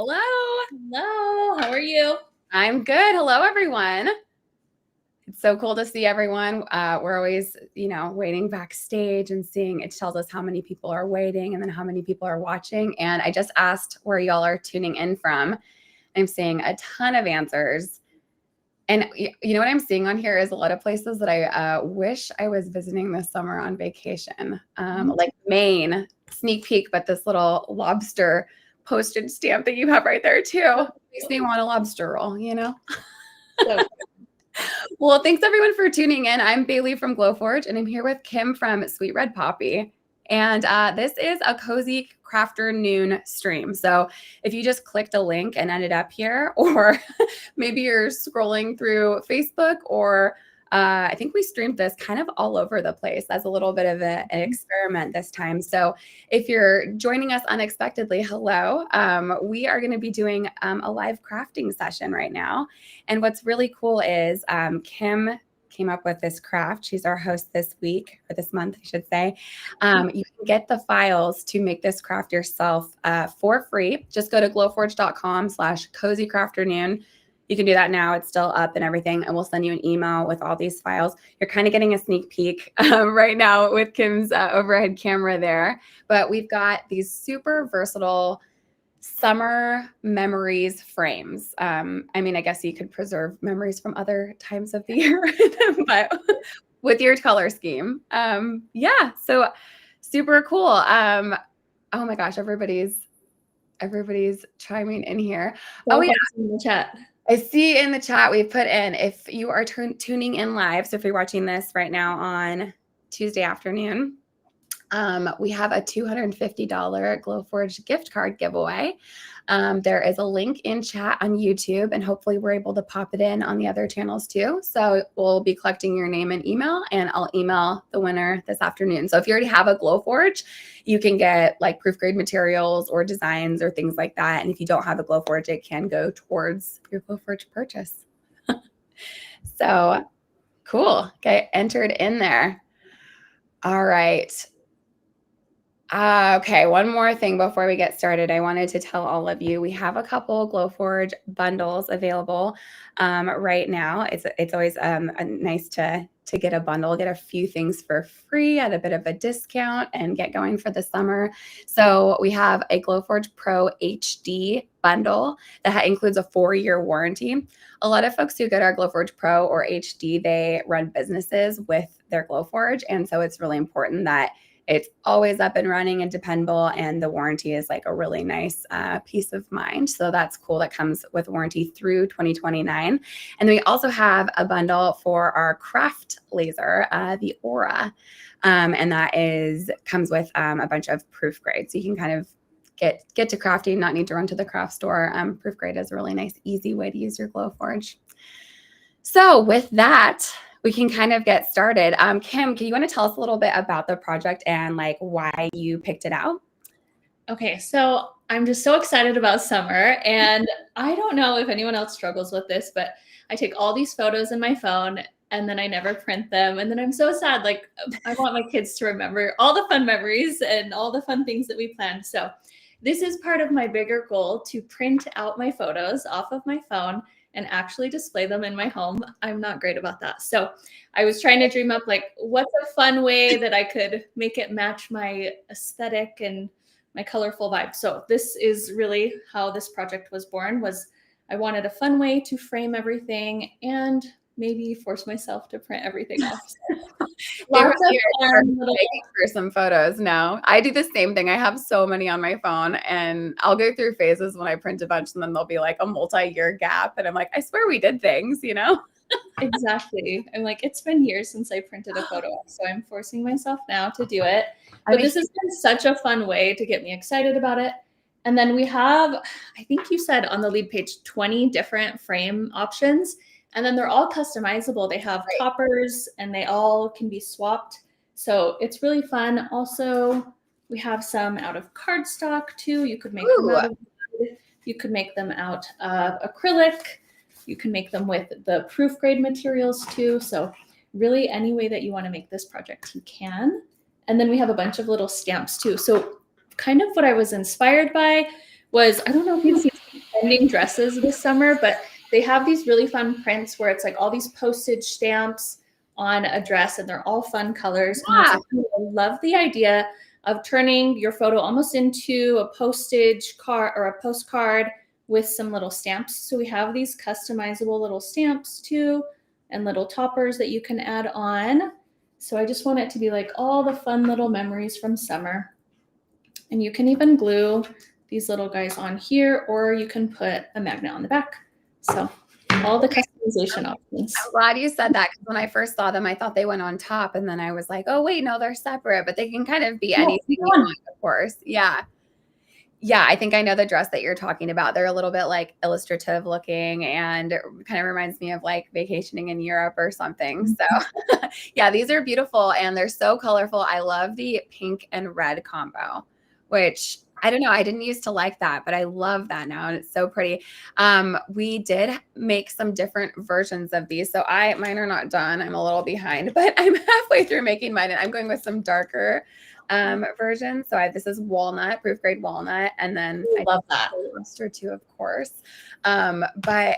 Hello. Hello, how are you? I'm good. Hello, everyone. It's so cool to see everyone. We're always, waiting backstage and seeing, it tells us how many people are waiting and then how many people are watching. And I just asked where y'all are tuning in from. I'm seeing a ton of answers. And you know what I'm seeing on here is a lot of places that I wish I was visiting this summer on vacation, like Maine, sneak peek, but this little lobster postage stamp that you have right there too makes me want a lobster roll, So, Well, thanks everyone for tuning in. I'm Bailey from Glowforge, and I'm here with Kim from SweetRedPoppy. And this is a cozy Crafternoon stream. So if you just clicked a link and ended up here, or maybe you're scrolling through Facebook, or I think we streamed this kind of all over the place as a little bit of an experiment this time. So if you're joining us unexpectedly, hello. We are going to be doing a live crafting session right now. And what's really cool is Kim came up with this craft. She's our host this week, or this month, I should say. You can get the files to make this craft yourself for free. Just go to glowforge.com/cozycrafternoon. You can do that now. It's still up and everything. And we'll send you an email with all these files. You're kind of getting a sneak peek right now with Kim's overhead camera there. But we've got these super versatile summer memories frames. I mean, I guess you could preserve memories from other times of the year, but with your color scheme. Yeah, so super cool. Oh my gosh, everybody's chiming in here. Oh yeah, in the chat. I see in the chat we put in, if you are tuning in live, so if you're watching this right now on Tuesday afternoon, we have a $250 Glowforge gift card giveaway. There is a link in chat on YouTube, and hopefully we're able to pop it in on the other channels too. So we'll be collecting your name and email, and I'll email the winner this afternoon. So if you already have a Glowforge, you can get like proof grade materials or designs or things like that. And if you don't have a Glowforge, it can go towards your Glowforge purchase. So cool. Okay, entered in there. All right. Okay, one more thing before we get started. I wanted to tell all of you we have a couple Glowforge bundles available right now. It's always nice to get a bundle, get a few things for free at a bit of a discount, and get going for the summer. So we have a Glowforge Pro HD bundle that includes a 4-year warranty. A lot of folks who get our Glowforge Pro or HD, they run businesses with their Glowforge, and so it's really important that it's always up and running and dependable, and the warranty is like a really nice peace of mind. So that's cool. That comes with warranty through 2029. And we also have a bundle for our craft laser, the Aura, and that comes with a bunch of proof grade. So you can kind of get to crafting, not need to run to the craft store. Proof grade is a really nice, easy way to use your Glowforge. So with that, we can kind of get started. Kim, you want to tell us a little bit about the project and like why you picked it out? Okay, so I'm just so excited about summer, and I don't know if anyone else struggles with this, but I take all these photos in my phone and then I never print them. And then I'm so sad. Like, I want my kids to remember all the fun memories and all the fun things that we planned. So this is part of my bigger goal to print out my photos off of my phone and actually display them in my home. I'm not great about that. So I was trying to dream up like, what's a fun way that I could make it match my aesthetic and my colorful vibe. So this is really how this project was born. I wanted a fun way to frame everything and maybe force myself to print everything off. Lots of fun for some photos. No, I do the same thing. I have so many on my phone, and I'll go through phases when I print a bunch, and then there'll be like a multi-year gap, and I'm like, I swear we did things, Exactly. I'm like, it's been years since I printed a photo, so I'm forcing myself now to do it. But this has been such a fun way to get me excited about it. And then we have, I think you said on the lead page, 20 different frame options. And then they're all customizable. They have toppers and they all can be swapped. So it's really fun. Also, we have some out of cardstock too. You could make them out of wood. You could make them out of acrylic. You can make them with the proof grade materials too. So really any way that you want to make this project, you can. And then we have a bunch of little stamps too. So kind of what I was inspired by was, I don't know if you've seen trending dresses this summer, but they have these really fun prints where it's like all these postage stamps on a dress, and they're all fun colors. And Yeah. it's like, I love the idea of turning your photo almost into a postage card or a postcard with some little stamps. So we have these customizable little stamps too, and little toppers that you can add on. So I just want it to be like all the fun little memories from summer. And you can even glue these little guys on here, or you can put a magnet on the back. So all the customization options. I'm glad you said that, because when I first saw them, I thought they went on top, and then I was like, oh wait, no, they're separate, but they can kind of be anything you want, of course. Yeah. Yeah, I think I know the dress that you're talking about. They're a little bit like illustrative looking, and it kind of reminds me of like vacationing in Europe or something. So yeah, these are beautiful and they're so colorful. I love the pink and red combo, which I don't know, I didn't used to like that, but I love that now, and it's so pretty. We did make some different versions of these. So mine are not done. I'm a little behind, but I'm halfway through making mine, and I'm going with some darker version. So this is walnut, proof grade walnut, and then I love that lobster too, of course. But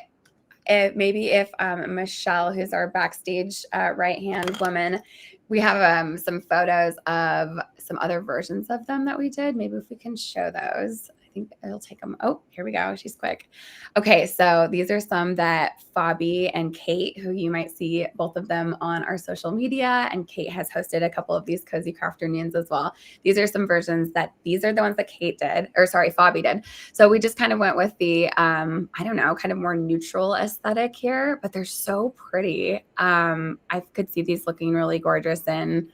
maybe if Michelle, who's our backstage right hand woman, we have some photos of some other versions of them that we did. Maybe if we can show those. I think it'll take them. Oh, here we go. She's quick. Okay, so these are some that Fabi and Kate, who you might see both of them on our social media, and Kate has hosted a couple of these cozy crafternoons as well. These are some versions these are the ones that Kate did, or sorry, Fabi did. So we just kind of went with the, I don't know, kind of more neutral aesthetic here, but they're so pretty. I could see these looking really gorgeous in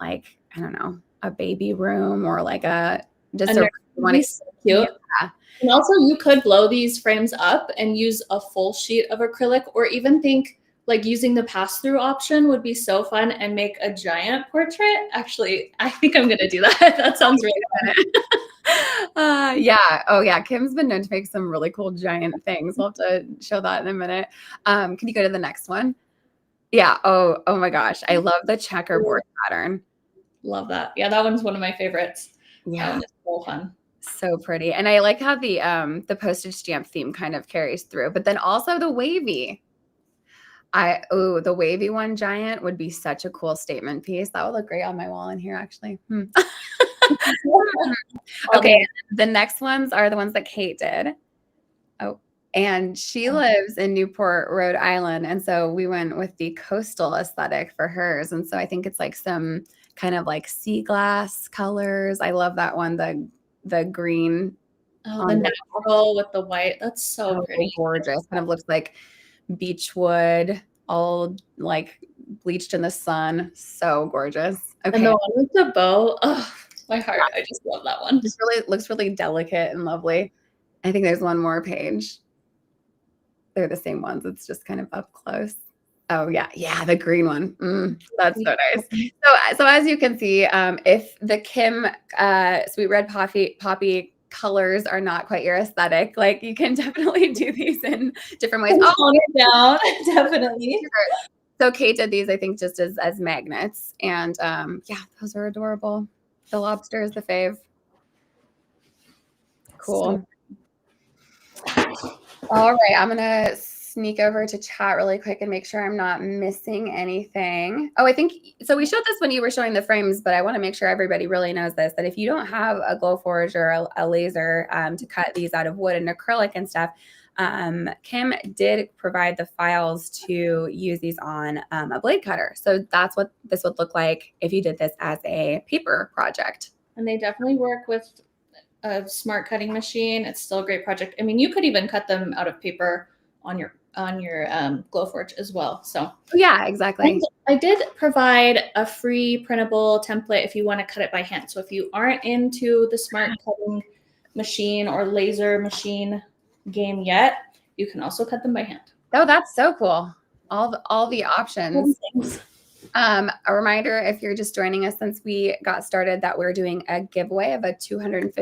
like, I don't know, a baby room, or like just a one. So cute. Yeah. And also you could blow these frames up and use a full sheet of acrylic, or even think like using the pass-through option would be so fun and make a giant portrait. Actually, I think I'm going to do that. That sounds really fun. Yeah. Oh yeah. Kim's been known to make some really cool giant things. We'll have to show that in a minute. Can you go to the next one? Yeah. Oh my gosh. I love the checkerboard pattern. Love that. Yeah. That one's one of my favorites. Yeah. It's so fun. So pretty. And I like how the postage stamp theme kind of carries through, but then also the wavy. The wavy one giant would be such a cool statement piece. That would look great on my wall in here, actually. Okay. The next ones are the ones that Kate did. Oh, and she lives in Newport, Rhode Island. And so we went with the coastal aesthetic for hers. And so I think it's like some kind of like sea glass colors. I love that one. The green. Oh, the natural with the white. That's so pretty. Gorgeous. Kind of looks like beechwood, all like bleached in the sun. So gorgeous. Okay. And the one with the bow. Oh, my heart. I just love that one. Just really looks really delicate and lovely. I think there's one more page. They're the same ones. It's just kind of up close. Oh yeah. Yeah. The green one. That's so nice. So as you can see, if the Kim Sweet Red Poppy colors are not quite your aesthetic, like you can definitely do these in different ways. Tone it down. Definitely. So Kate did these, I think, just as magnets. And yeah, those are adorable. The lobster is the fave. Cool. All right, I'm gonna sneak over to chat really quick and make sure I'm not missing anything. Oh, I think so. We showed this when you were showing the frames, but I want to make sure everybody really knows this, that if you don't have a Glowforge or a laser to cut these out of wood and acrylic and stuff, Kim did provide the files to use these on a blade cutter. So that's what this would look like if you did this as a paper project. And they definitely work with a smart cutting machine. It's still a great project. I mean, you could even cut them out of paper on your Glowforge as well. So yeah, exactly. I did provide a free printable template if you want to cut it by hand. So if you aren't into the smart cutting machine or laser machine game yet, you can also cut them by hand. Oh, that's so cool. All the options. A reminder, if you're just joining us since we got started, that we're doing a giveaway of a $250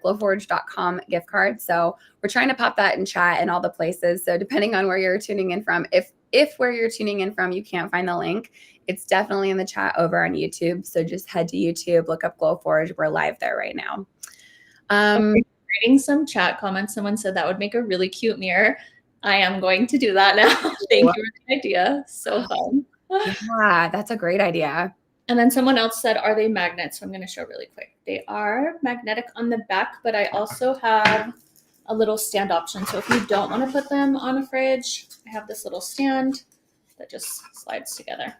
glowforge.com gift card. So we're trying to pop that in chat and all the places. So depending on where you're tuning in from, if where you're tuning in from, you can't find the link, it's definitely in the chat over on YouTube. So just head to YouTube, look up Glowforge. We're live there right now. reading some chat comments. Someone said that would make a really cute mirror. I am going to do that now. Thank you for the idea. So fun. Yeah, that's a great idea. And then someone else said, are they magnets? So I'm going to show really quick. They are magnetic on the back, but I also have a little stand option. So if you don't want to put them on a fridge, I have this little stand that just slides together.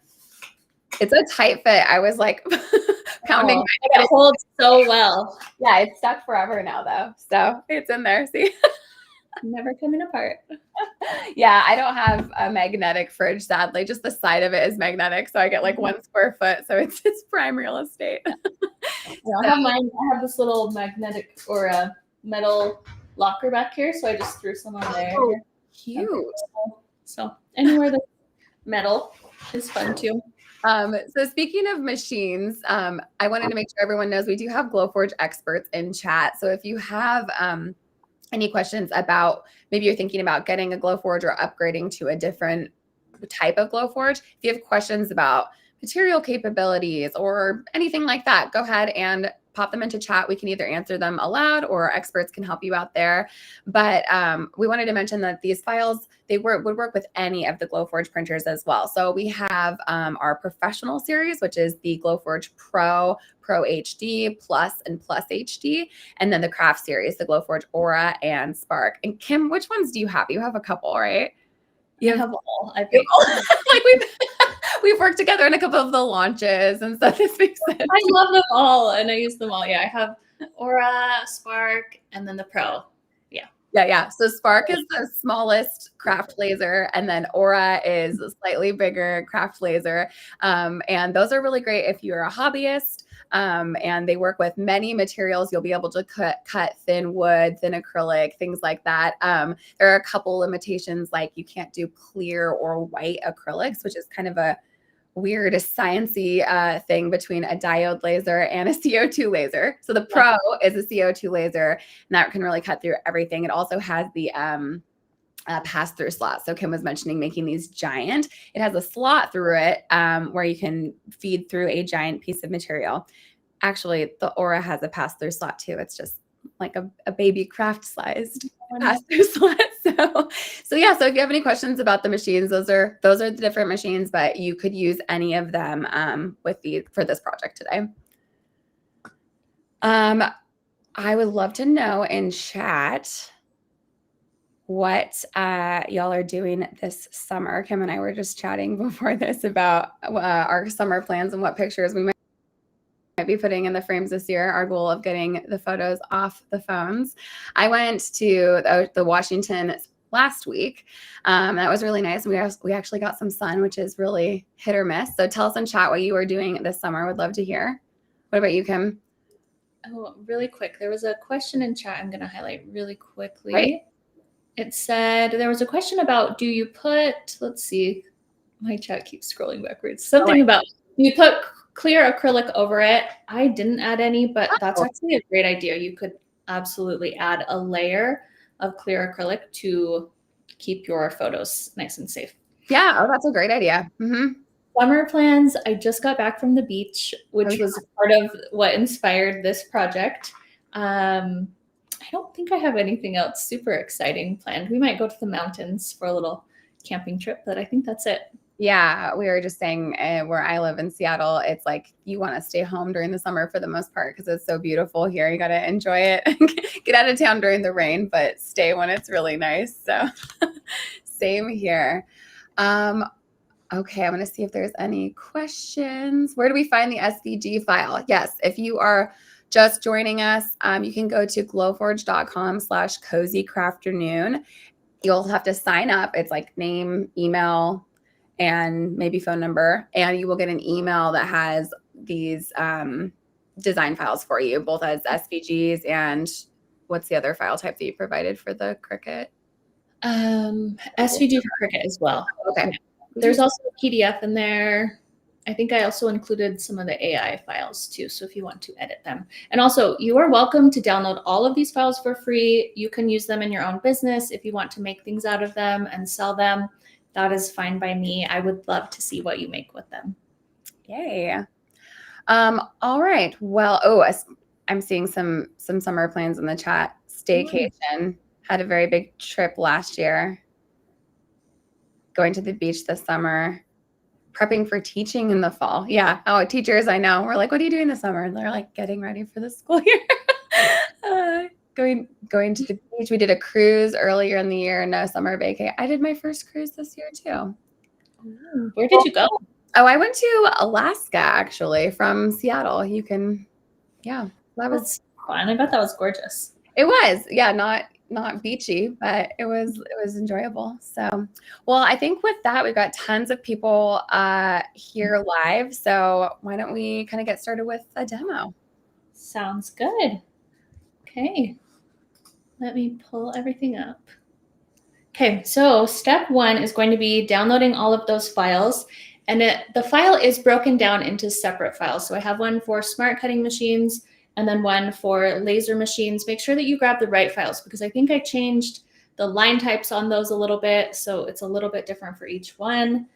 It's a tight fit. I was like pounding. It holds so well. Yeah, it's stuck forever now though. So it's in there. See? Never coming apart. Yeah, I don't have a magnetic fridge, sadly. Just the side of it is magnetic. So I get like 1 square foot. So it's prime real estate. I have mine. I have this little magnetic or a metal locker back here. So I just threw some on there. Oh, cute. So anywhere that's metal is fun too. So speaking of machines, I wanted to make sure everyone knows we do have Glowforge experts in chat. So if you have any questions about, maybe you're thinking about getting a Glowforge or upgrading to a different type of Glowforge, if you have questions about material capabilities or anything like that, go ahead and pop them into chat. We can either answer them aloud or experts can help you out there. But we wanted to mention that these files, they would work with any of the Glowforge printers as well. So we have our professional series, which is the Glowforge Pro, Pro HD, Plus, and Plus HD. And then the craft series, the Glowforge Aura and Spark. And Kim, which ones do you have? You have a couple, right? You have all. I think. Like we've worked together in a couple of the launches and stuff. This makes sense. I love them all and I use them all. Yeah, I have Aura, Spark, and then the Pro. Yeah. So Spark is the smallest craft laser, and then Aura is a slightly bigger craft laser. And those are really great if you're a hobbyist. And they work with many materials. You'll be able to cut thin wood, thin acrylic, things like that. There are a couple limitations, like you can't do clear or white acrylics, which is kind of a weird sciencey thing between a diode laser and a CO2 laser. So the Pro is a CO2 laser, and that can really cut through everything. It also has the pass-through slot. So Kim was mentioning making these giant. It has a slot through it where you can feed through a giant piece of material. Actually, the Aura has a pass-through slot too. It's just like a baby craft-sized pass-through slot. So yeah. So if you have any questions about the machines, those are the different machines, but you could use any of them for this project today. I would love to know in chat what y'all are doing this summer. Kim and I were just chatting before this about our summer plans and what pictures we might be putting in the frames this year. Our goal of getting the photos off the phones. I went to the Washington last week. That was really nice. We actually got some sun, which is really hit or miss. So tell us in chat what you were doing this summer. Would love to hear. What about you, Kim? Oh, really quick. There was a question in chat I'm going to highlight really quickly. Right. It said, there was a question about, do you put, let's see, my chat keeps scrolling backwards. Something about, you put clear acrylic over it. I didn't add any, but that's actually a great idea. You could absolutely add a layer of clear acrylic to keep your photos nice and safe. Yeah. Oh, that's a great idea. Mm-hmm. Summer plans. I just got back from the beach, which was part of what inspired this project. I don't think I have anything else super exciting planned. We might go to the mountains for a little camping trip, but I think that's it. Yeah, we were just saying where I live in Seattle, it's like you want to stay home during the summer for the most part because it's so beautiful here. You got to enjoy it. Get out of town during the rain, but stay when it's really nice. So same here. Okay, I'm going to see if there's any questions. Where do we find the SVG file? Yes, if you are just joining us, you can go to glowforge.com/cozycrafternoon. You'll have to sign up. It's like name, email, and maybe phone number, and you will get an email that has these design files for you, both as SVGs and what's the other file type that you provided for the Cricut? SVG for Cricut as well. Okay. There's also a PDF in there. I think I also included some of the AI files too, so if you want to edit them. And also, you are welcome to download all of these files for free. You can use them in your own business if you want to make things out of them and sell them. That is fine by me. I would love to see what you make with them. Yay. All right. Well, I'm seeing some summer plans in the chat. Staycation. Had a very big trip last year. Going to the beach this summer. Prepping for teaching in the fall. Yeah. Oh, teachers, I know. We're like, what are you doing this summer? And they're like, getting ready for the school year. Going to the beach. We did a cruise earlier in the year. No summer vacay. I did my first cruise this year too. Where did you go? Oh, I went to Alaska actually from Seattle. You can, yeah, that was fun. I bet that was gorgeous. It was, yeah, not beachy, but it was enjoyable. So, well, I think with that we've got tons of people here live. So why don't we kind of get started with a demo? Sounds good. Okay, let me pull everything up. Okay, so step 1 is going to be downloading all of those files. And the file is broken down into separate files. So I have one for smart cutting machines and then one for laser machines. Make sure that you grab the right files because I think I changed the line types on those a little bit. So it's a little bit different for each one.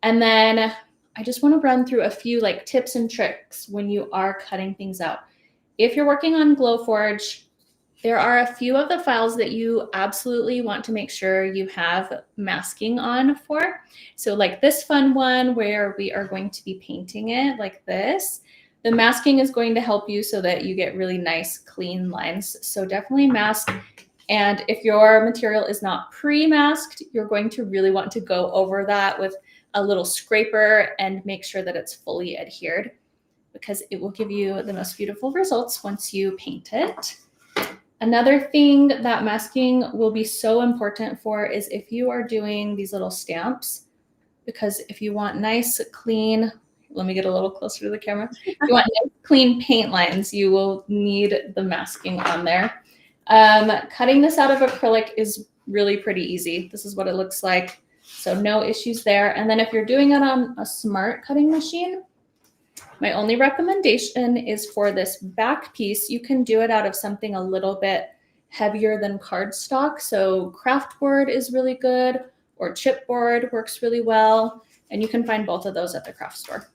And then I just want to run through a few like tips and tricks when you are cutting things out. If you're working on Glowforge, there are a few of the files that you absolutely want to make sure you have masking on for. So like this fun one where we are going to be painting it like this. The masking is going to help you so that you get really nice, clean lines. So definitely mask. And if your material is not pre-masked, you're going to really want to go over that with a little scraper and make sure that it's fully adhered because it will give you the most beautiful results once you paint it. Another thing that masking will be so important for is if you are doing these little stamps, because if you want nice, clean, let me get a little closer to the camera. If you want nice, clean paint lines, you will need the masking on there. Cutting this out of acrylic is really pretty easy. This is what it looks like. So no issues there. And then if you're doing it on a smart cutting machine, my only recommendation is for this back piece, you can do it out of something a little bit heavier than cardstock. So craftboard is really good, or chipboard works really well. And you can find both of those at the craft store.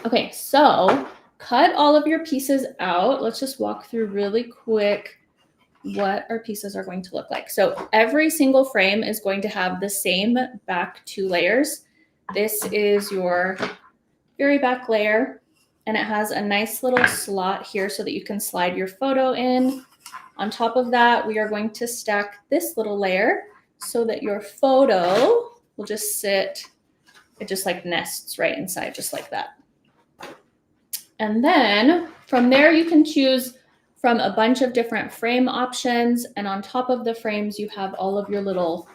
Okay, so cut all of your pieces out. Let's just walk through really quick what our pieces are going to look like. So every single frame is going to have the same back 2 layers. This is your very back layer, and it has a nice little slot here so that you can slide your photo in. On top of that, we are going to stack this little layer so that your photo will just sit, it just like nests right inside, just like that. And then from there, you can choose from a bunch of different frame options. And on top of the frames, you have all of your little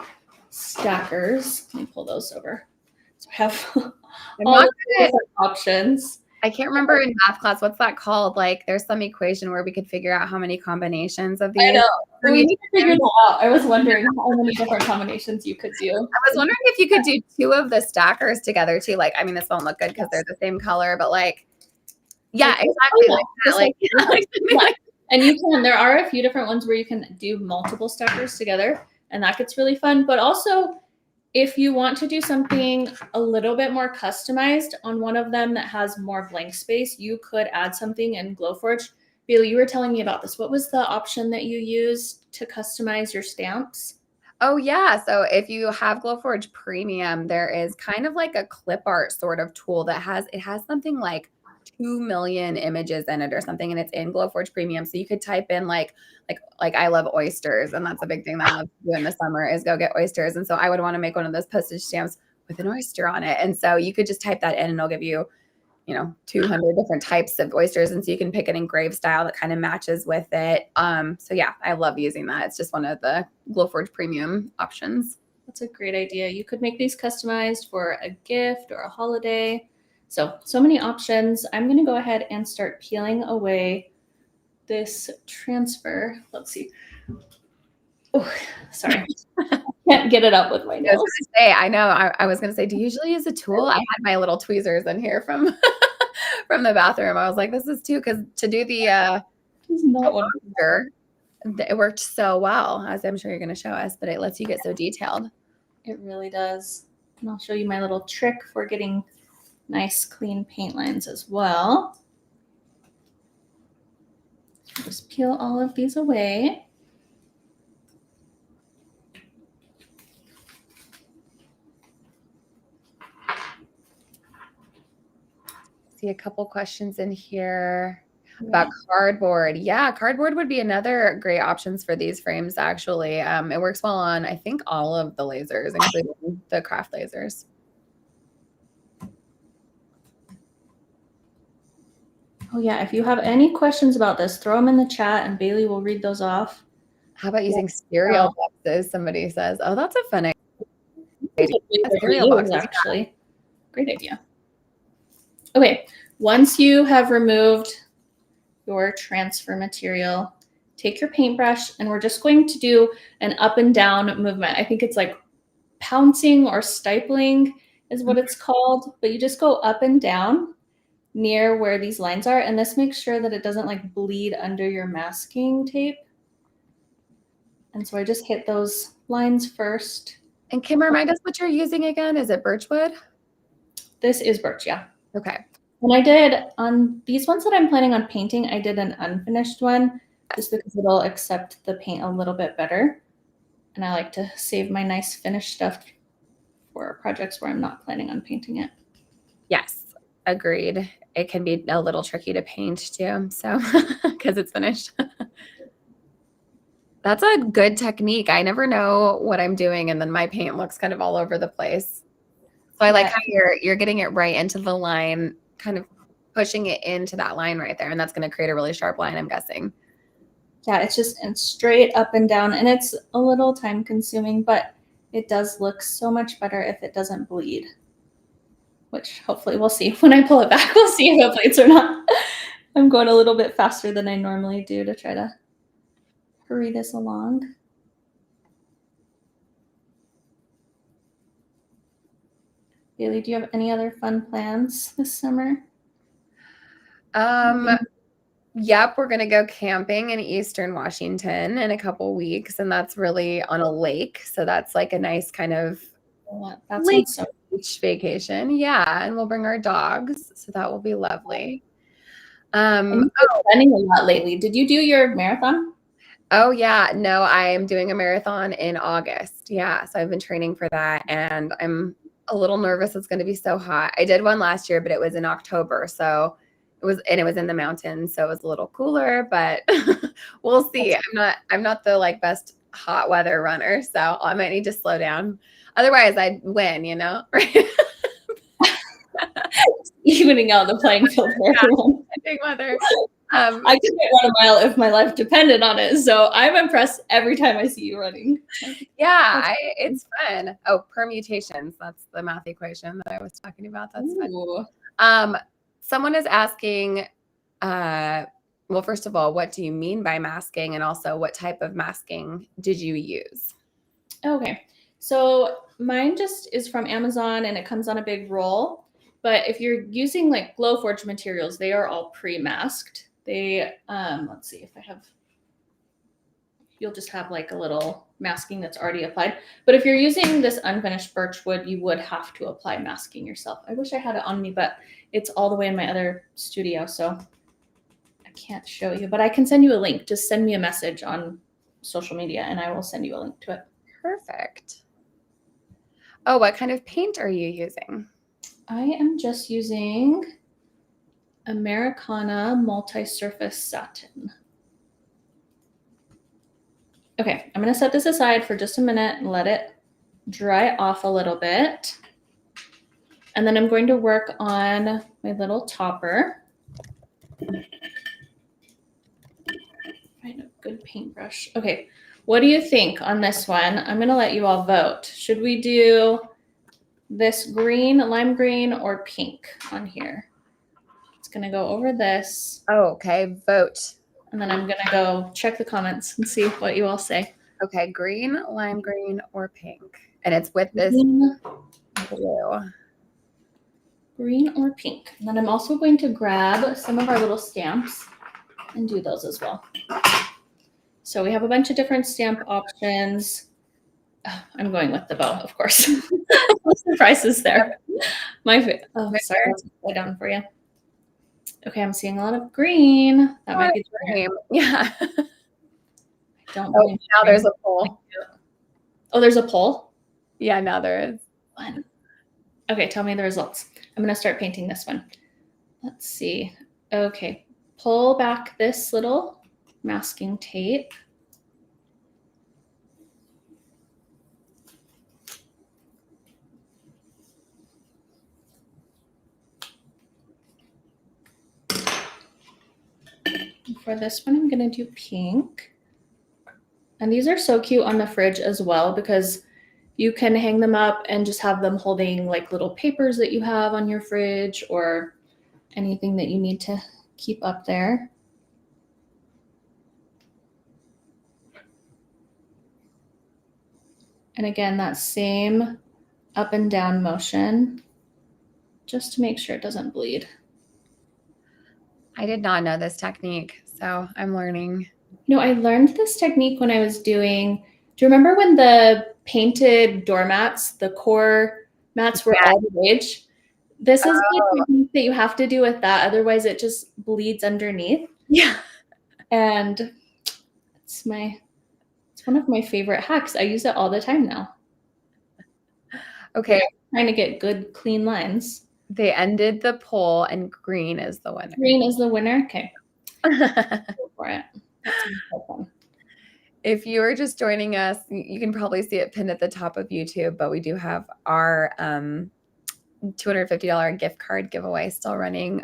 stackers. Let me pull those over. So I have all of the options. I can't remember in math class, what's that called? Like there's some equation where we could figure out how many combinations of these. I know. We need to figure that out. I was wondering how many different combinations you could do. I was wondering if you could do 2 of the stackers together too. Like, I mean, this won't look good because they're the same color, but like, yeah, exactly like that. Like, and you can, there are a few different ones where you can do multiple stackers together and that gets really fun. But also if you want to do something a little bit more customized on one of them that has more blank space, you could add something in Glowforge. Bailey, you were telling me about this. What was the option that you used to customize your stamps? Oh yeah, so if you have Glowforge Premium, there is kind of like a clip art sort of tool that has something like 2 million images in it or something, and it's in Glowforge Premium. So you could type in like I love oysters, and that's a big thing that I love to do in the summer is go get oysters. And so I would want to make one of those postage stamps with an oyster on it. And so you could just type that in and it'll give you, 200 different types of oysters. And so you can pick an engraved style that kind of matches with it. So yeah, I love using that. It's just one of the Glowforge Premium options. That's a great idea. You could make these customized for a gift or a holiday. So many options. I'm going to go ahead and start peeling away this transfer. Let's see. Oh, sorry. I can't get it up with my nails. I know. I was going to say, do you usually use a tool? I had my little tweezers in here from the bathroom. I was like, this is too, because to do the it worked so well, as I'm sure you're going to show us, but it lets you get so detailed. It really does. And I'll show you my little trick for getting nice, clean paint lines as well. Just peel all of these away. See a couple questions in here about cardboard. Yeah, cardboard would be another great options for these frames, actually. It works well on, I think, all of the lasers, including the craft lasers. Oh yeah, if you have any questions about this, throw them in the chat and Bailey will read those off. How about using cereal boxes? Somebody says. Oh, that's a fun idea. Cereal boxes, actually. Great idea. Okay, once you have removed your transfer material, take your paintbrush and we're just going to do an up and down movement. I think it's like pouncing or stippling is what it's called, but you just go up and down near where these lines are, and this makes sure that it doesn't like bleed under your masking tape. And so I just hit those lines first. And Kim, remind us what you're using again. Is it birchwood? This is birch, yeah. Okay. And I did, on these ones that I'm planning on painting, I did an unfinished one just because it'll accept the paint a little bit better. And I like to save my nice finished stuff for projects where I'm not planning on painting it. Yes, agreed. It can be a little tricky to paint too, so because it's finished. That's a good technique. I never know what I'm doing, and then my paint looks kind of all over the place. So I like how you're getting it right into the line, kind of pushing it into that line right there, and that's going to create a really sharp line, I'm guessing. Yeah, it's just straight up and down, and it's a little time consuming, but it does look so much better if it doesn't bleed, which hopefully we'll see. When I pull it back, we'll see if it bleeds or not. I'm going a little bit faster than I normally do to try to hurry this along. Bailey, do you have any other fun plans this summer? Yep, we're going to go camping in Eastern Washington in a couple weeks, and that's really on a lake. So that's like a nice kind of lake beach vacation. Yeah, and we'll bring our dogs, so that will be lovely. You've been running a lot lately. Did you do your marathon? Oh yeah, no, I am doing a marathon in August. Yeah, so I've been training for that, and I'm a little nervous. It's going to be so hot. I did one last year, but it was in October, so it was in the mountains, so it was a little cooler. But we'll see. I'm not the like best hot weather runner, so I might need to slow down. Otherwise, I'd win. You know, Evening out the playing field for everyone. Big weather. I could run a mile if my life depended on it. So I'm impressed every time I see you running. Yeah, it's fun. Oh, permutations. That's the math equation that I was talking about. That's fun. Someone is asking, well, first of all, what do you mean by masking? And also, what type of masking did you use? Okay. So mine just is from Amazon and it comes on a big roll. But if you're using like Glowforge materials, they are all pre-masked. They, let's see if I have, you'll just have like a little masking that's already applied. But if you're using this unfinished birch wood, you would have to apply masking yourself. I wish I had it on me, but it's all the way in my other studio, so I can't show you. But I can send you a link. Just send me a message on social media and I will send you a link to it. Perfect. Oh, what kind of paint are you using? I am just using Americana multi-surface satin. Okay, I'm going to set this aside for just a minute and let it dry off a little bit. And then I'm going to work on my little topper. Find a good paintbrush. Okay, what do you think on this one? I'm going to let you all vote. Should we do this green, lime green, or pink on here? It's going to go over this. Oh, okay, vote. And then I'm going to go check the comments and see what you all say. Okay, green, lime green, or pink. And it's with this blue. Green or pink. And then I'm also going to grab some of our little stamps and do those as well. So we have a bunch of different stamp options. Oh, I'm going with the bow, of course. No surprises there. Sorry, I'll lay down for you. Okay, I'm seeing a lot of green. That might be green. Yeah. Don't Oh, now there's a poll. Oh, there's a poll? Yeah, now there is. Fun. Okay, tell me the results. I'm going to start painting this one. Let's see. Okay, pull back this little masking tape. For this one, I'm going to do pink. And these are so cute on the fridge as well because you can hang them up and just have them holding like little papers that you have on your fridge or anything that you need to keep up there. And again, that same up and down motion just to make sure it doesn't bleed. I did not know this technique, so I'm learning. You know, I learned this technique when I was doing, do you remember when the painted doormats, the core mats were all the rage? This is the technique that you have to do with that. Otherwise, it just bleeds underneath. Yeah. And it's one of my favorite hacks. I use it all the time now. Okay. Trying to get good, clean lines. They ended the poll and green is the winner. Green is the winner? Okay. Go for it. That's so fun. If you are just joining us, you can probably see it pinned at the top of YouTube, but we do have our $250 gift card giveaway still running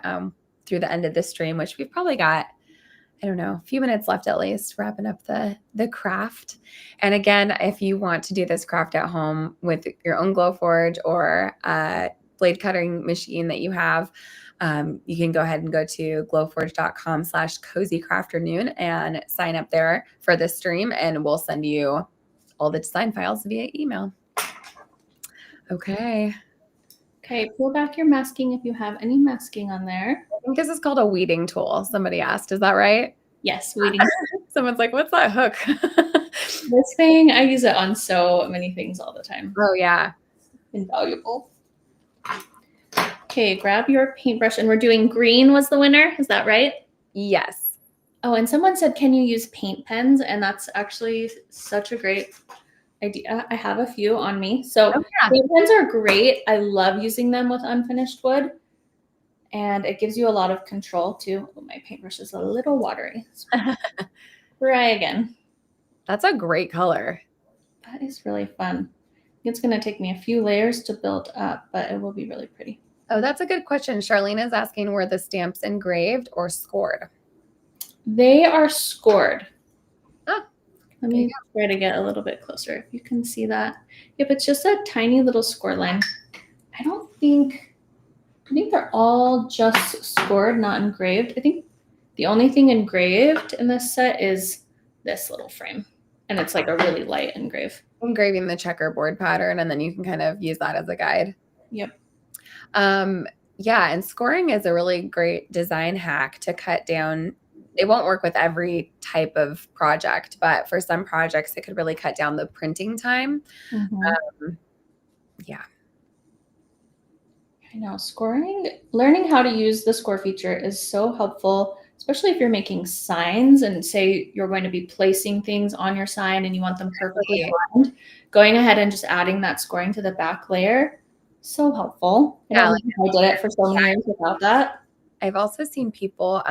through the end of the stream, which we've probably got, I don't know, a few minutes left at least, wrapping up the craft. And again, if you want to do this craft at home with your own Glowforge or blade cutting machine that you have, you can go ahead and go to glowforge.com/cozycrafternoon and sign up there for this stream, and we'll send you all the design files via email. Okay. Okay, pull back your masking if you have any masking on there. I think this is called a weeding tool. Somebody asked, is that right? Yes, weeding. Someone's like, what's that hook? This thing, I use it on so many things all the time. Oh, yeah. Invaluable. Okay, grab your paintbrush, and we're doing green was the winner. Is that right? Yes. Oh, and someone said, can you use paint pens? And that's actually such a great idea. I have a few on me. So paint pens are great. I love using them with unfinished wood. And it gives you a lot of control too. Oh, my paintbrush is a little watery. Try again. That's a great color. That is really fun. It's going to take me a few layers to build up, but it will be really pretty. Oh, that's a good question. Charlene is asking, were the stamps engraved or scored? They are scored. Oh, let me try to get a little bit closer. If you can see that. Yep, it's just a tiny little score line. I think they're all just scored, not engraved. I think the only thing engraved in this set is this little frame. And it's like a really light engrave. Engraving the checkerboard pattern, and then you can kind of use that as a guide. Yep. Yeah, and scoring is a really great design hack to cut down. It won't work with every type of project, but for some projects, it could really cut down the printing time. Yeah. I know, learning how to use the score feature is so helpful, especially if you're making signs and say you're going to be placing things on your sign and you want them perfectly aligned. Going ahead and just adding that scoring to the back layer, so helpful. Yeah, I did it for so many years without that. I've also seen people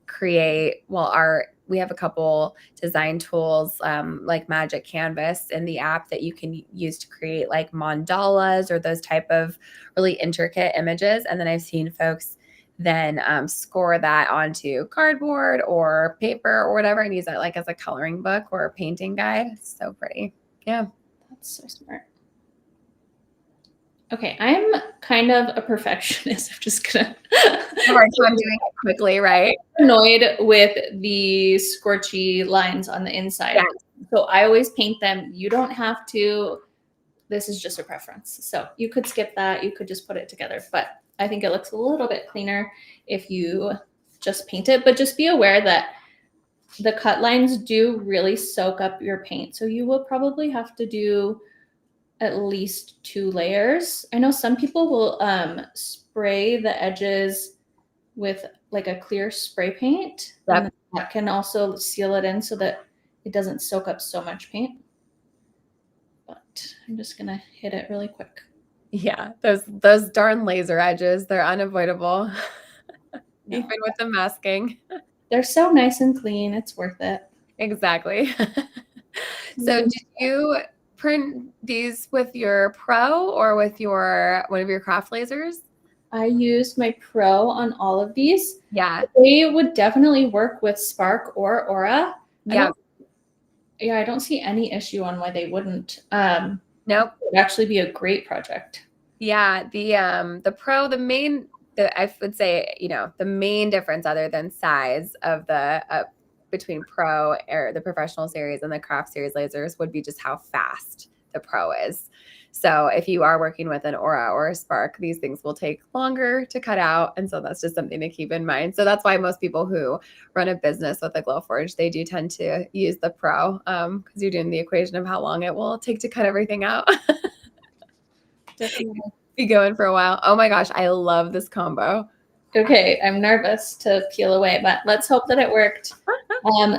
create, we have a couple design tools like Magic Canvas in the app that you can use to create like mandalas or those type of really intricate images. And then I've seen folks then score that onto cardboard or paper or whatever and use that like as a coloring book or a painting guide. It's so pretty. Yeah. That's so smart. Okay, I'm kind of a perfectionist. I'm just gonna hard time doing it quickly, right? Annoyed with the scorchy lines on the inside. Yeah. So I always paint them. You don't have to. This is just a preference. So you could skip that. You could just put it together. But I think it looks a little bit cleaner if you just paint it. But just be aware that the cut lines do really soak up your paint. So you will probably have to do at least 2 layers. I know some people will spray the edges with like a clear spray paint. Yep. And that can also seal it in so that it doesn't soak up so much paint. But I'm just gonna hit it really quick. Yeah, those darn laser edges, they're unavoidable. No. Even with the masking. They're so nice and clean. It's worth it. Exactly. So did you print these with your Pro or with one of your craft lasers? I used my Pro on all of these. Yeah. They would definitely work with Spark or Aura. Yeah. I don't see any issue on why they wouldn't. Nope. It would actually be a great project. Yeah, the Pro, I would say, the main difference other than size of between Pro or the professional series and the craft series lasers would be just how fast the Pro is. So if you are working with an Aura or a Spark, these things will take longer to cut out. And so that's just something to keep in mind. So that's why most people who run a business with a Glowforge, they do tend to use the Pro because you're doing the equation of how long it will take to cut everything out. Definitely. Be going for a while. Oh my gosh, I love this combo. Okay, I'm nervous to peel away, but let's hope that it worked.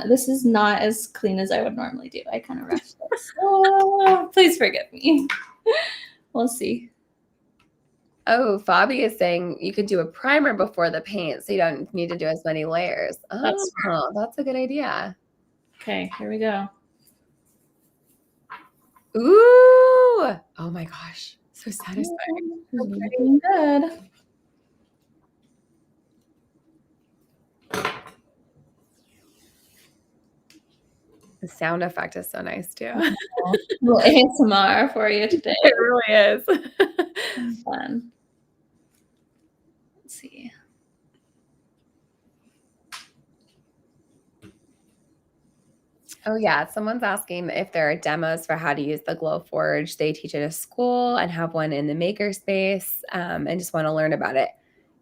This is not as clean as I would normally do. I kind of rushed this. Oh, please forgive me. We'll see. Oh, Fabi is saying you could do a primer before the paint, so you don't need to do as many layers. That's a good idea. Okay, here we go. Ooh! Oh my gosh, so satisfying. Looking good. The sound effect is so nice too. A little ASMR for you today. It really is. Fun. Let's see. Oh yeah, someone's asking if there are demos for how to use the Glowforge. They teach at a school and have one in the makerspace and just want to learn about it.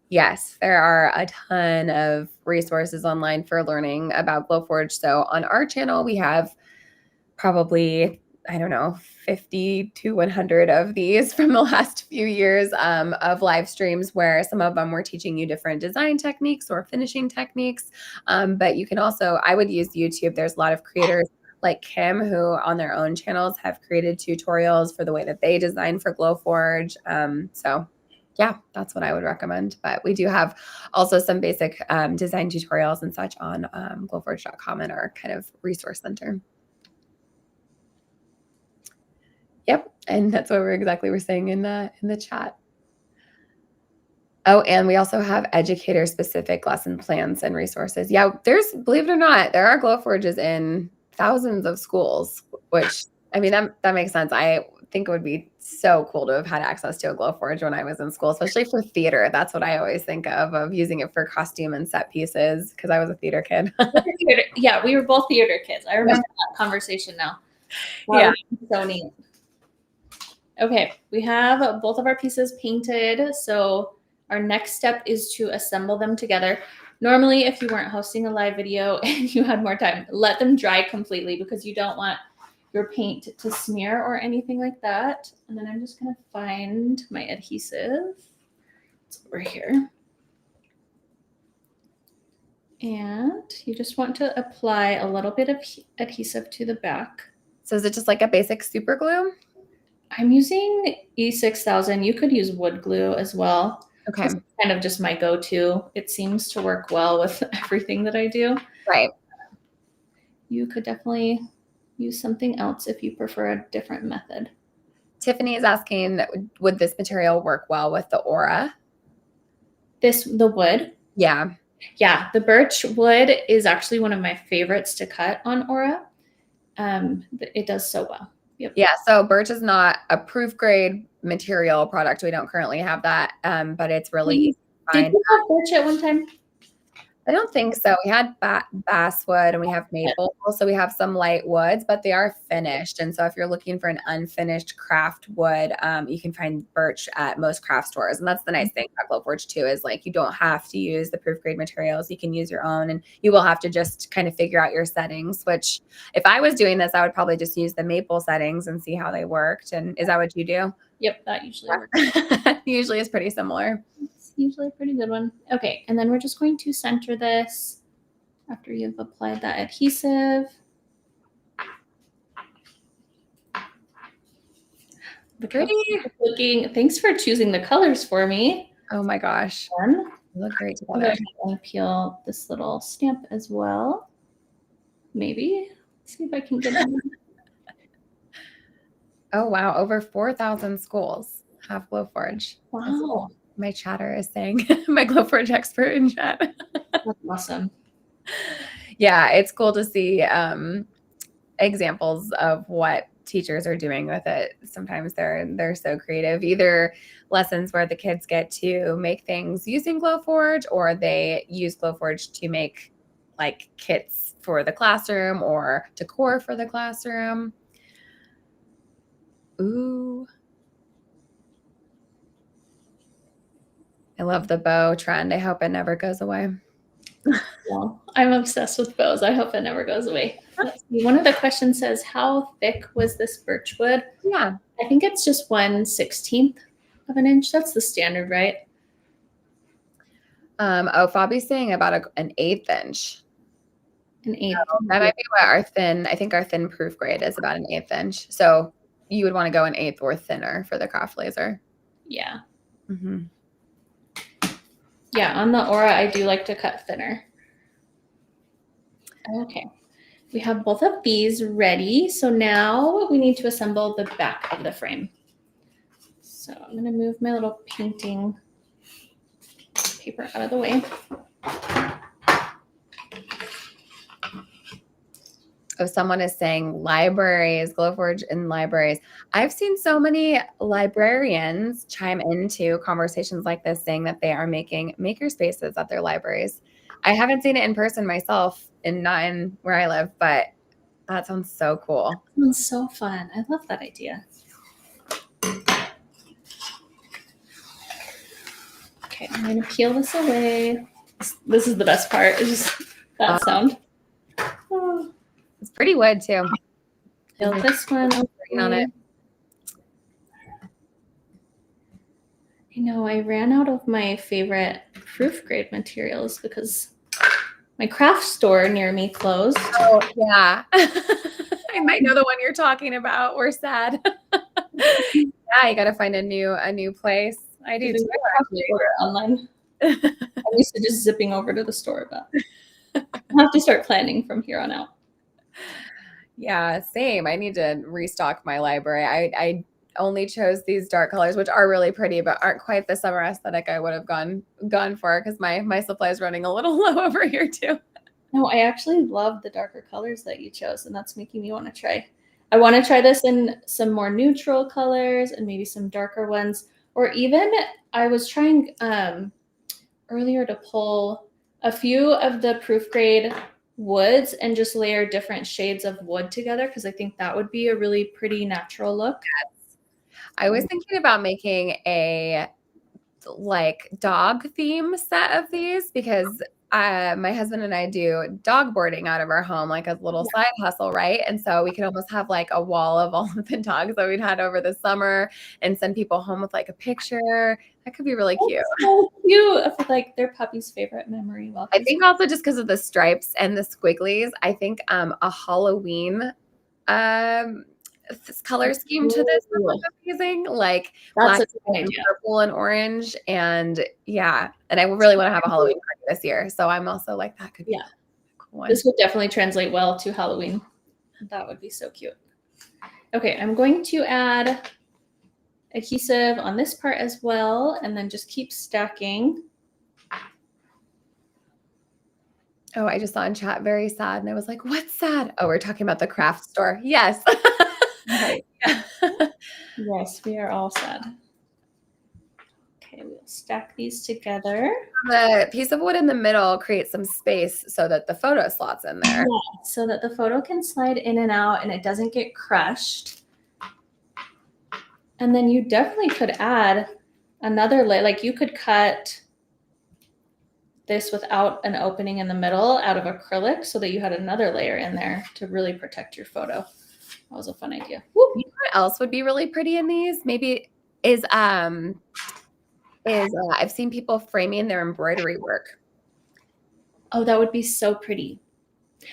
Yes, there are a ton of resources online for learning about Glowforge. So on our channel, we have probably, I don't know, 50 to 100 of these from the last few years of live streams where some of them were teaching you different design techniques or finishing techniques. But you can also, I would use YouTube. There's a lot of creators like Kim who on their own channels have created tutorials for the way that they design for Glowforge. So yeah, that's what I would recommend. But we do have also some basic design tutorials and such on glowforge.com and our kind of resource center. Yep, and that's what we're saying in the chat. Oh, and we also have educator-specific lesson plans and resources. Yeah, believe it or not, there are Glowforges in thousands of schools, which, I mean, that makes sense. I think it would be so cool to have had access to a Glowforge when I was in school, especially for theater. That's what I always think of using it for costume and set pieces because I was a theater kid. Yeah, we were both theater kids. I remember that conversation now. Wow, yeah. So neat. Okay, we have both of our pieces painted. So our next step is to assemble them together. Normally, if you weren't hosting a live video and you had more time, let them dry completely because you don't want your paint to smear or anything like that. And then I'm just gonna find my adhesive. It's over here. And you just want to apply a little bit of adhesive to the back. So is it just like a basic super glue? I'm using E6000. You could use wood glue as well. Okay. It's kind of just my go-to. It seems to work well with everything that I do. Right. You could definitely use something else if you prefer a different method. Tiffany is asking, would this material work well with the Aura? The wood? Yeah. Yeah, the birch wood is actually one of my favorites to cut on Aura. It does so well. Yep. Yeah, so birch is not a proof grade material product. We don't currently have that, but it's really easy to find. Did you have birch at one time? I don't think so. We had basswood and we have maple. So we have some light woods, but they are finished. And so if you're looking for an unfinished craft wood, you can find birch at most craft stores. And that's the nice thing about Glowforge too, is like you don't have to use the proof grade materials. You can use your own and you will have to just kind of figure out your settings, which if I was doing this, I would probably just use the maple settings and see how they worked. And is that what you do? Yep, that usually works. Usually it's pretty similar. usually a pretty good one. Okay, and then we're just going to center this after you've applied that adhesive. Pretty. Looking. Thanks for choosing the colors for me. Oh my gosh. Fun. They look great I'm together. going to peel this little stamp as well. Maybe. Let's see if I can get it. Oh, wow. Over 4,000 schools have Glowforge. Wow. My chatter is saying, my Glowforge expert in chat. That's awesome. Yeah, it's cool to see examples of what teachers are doing with it. Sometimes they're so creative. Either lessons where the kids get to make things using Glowforge, or they use Glowforge to make like kits for the classroom or decor for the classroom. Ooh. I love the bow trend. I hope it never goes away. Well, I'm obsessed with bows. I hope it never goes away. Let's see. One of the questions says, how thick was this birch wood? Yeah. I think it's just 1/16 of an inch. That's the standard, right? Oh, Fabi's saying about an 1/8 inch. An 1/8. That might be what I think our thin proof grade is about an 1/8 inch. So you would want to go an 1/8 or thinner for the craft laser. Yeah. Mm-hmm. Yeah, on the Aura, I do like to cut thinner. Okay. We have both of these ready. So now we need to assemble the back of the frame. So I'm going to move my little painting paper out of the way. Oh, someone is saying libraries, Glowforge in libraries. I've seen so many librarians chime into conversations like this saying that they are making maker spaces at their libraries. I haven't seen it in person myself, not in where I live, but that sounds so cool. That sounds so fun. I love that idea. Okay, I'm going to peel this away. This is the best part, is just that sound. Oh. It's pretty wood too. Peel this one on it. You know, I ran out of my favorite proof grade materials because my craft store near me closed. Oh, yeah. I might know the one you're talking about. We're sad. Yeah, you got to find a new place. I do too. Actually, order online. I'm used to just zipping over to the store, but I have to start planning from here on out. Yeah, same. I need to restock my library. I only chose these dark colors, which are really pretty, but aren't quite the summer aesthetic I would have gone for, because my supply is running a little low over here too. No, I actually love the darker colors that you chose, and that's making me want to try. I want to try this in some more neutral colors and maybe some darker ones, or even I was trying earlier to pull a few of the proof grade woods and just layer different shades of wood together, because I think that would be a really pretty natural look. Yes. I was thinking about making a like dog theme set of these, because my husband and I do dog boarding out of our home, like a little side hustle, right? And so we could almost have like a wall of all of the dogs that we'd had over the summer and send people home with like a picture. That could be really cute. So cute. Like their puppy's favorite memory. I think also just because of the stripes and the squigglies, I think a Halloween color scheme to this is amazing. Like black and purple and orange, and yeah, and I really want to have a Halloween party this year, so I'm also like, that could be a cool one. This would definitely translate well to Halloween. That would be so cute. Okay, I'm going to add adhesive on this part as well, and then just keep stacking. Oh, I just saw in chat, very sad, and I was like, what's sad? Oh, we're talking about the craft store. Yes. Right. Yes, we are all sad. Okay, we'll stack these together. The piece of wood in the middle creates some space so that the photo slots in there. Yeah, so that the photo can slide in and out and it doesn't get crushed. And then you definitely could add another layer. Like you could cut this without an opening in the middle out of acrylic so that you had another layer in there to really protect your photo. That was a fun idea. You know what else would be really pretty in these? Maybe is is I've seen people framing their embroidery work. Oh, that would be so pretty.